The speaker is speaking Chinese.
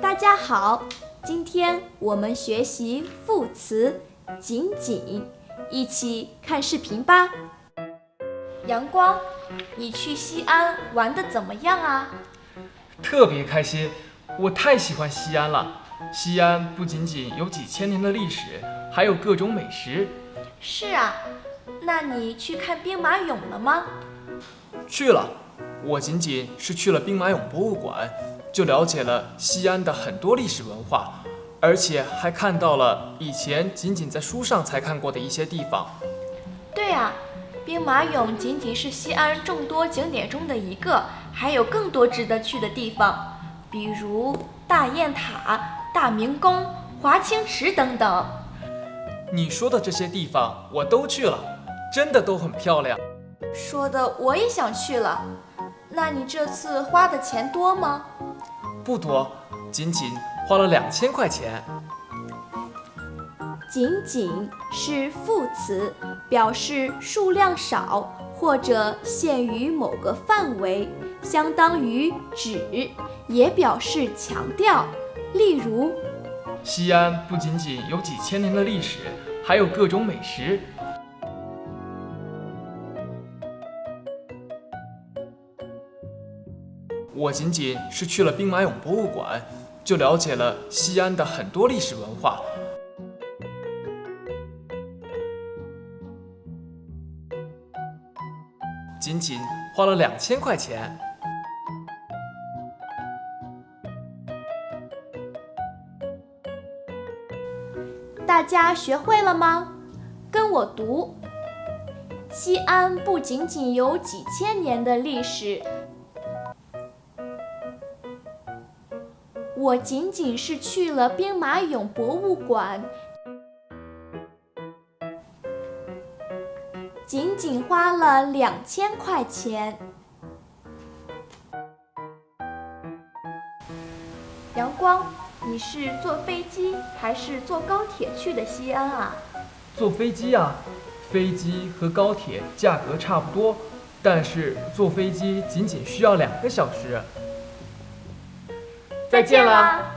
大家好，今天我们学习副词仅仅，一起看视频吧。阳光，你去西安玩得怎么样啊？特别开心，我太喜欢西安了。西安不仅仅有几千年的历史，还有各种美食。是啊，那你去看兵马俑了吗？去了，我仅仅是去了兵马俑博物馆，就了解了西安的很多历史文化，而且还看到了以前仅仅在书上才看过的一些地方。对啊，兵马俑仅仅是西安众多景点中的一个，还有更多值得去的地方，比如大雁塔、大明宫、华清池等等。你说的这些地方我都去了，真的都很漂亮。说的我也想去了。那你这次花的钱多吗？不多，仅仅花了2000块钱。仅仅是副词，表示数量少或者限于某个范围，相当于只，也表示强调。例如，西安不仅仅有几千年的历史，还有各种美食。我仅仅是去了兵马俑博物馆，就了解了西安的很多历史文化。仅仅花了2000块钱。大家学会了吗？跟我读：西安不仅仅有几千年的历史，我仅仅是去了兵马俑博物馆，仅仅花了2000块钱。阳光，你是坐飞机还是坐高铁去的西安啊？坐飞机啊，飞机和高铁价格差不多，但是坐飞机仅仅需要2个小时。再见啦！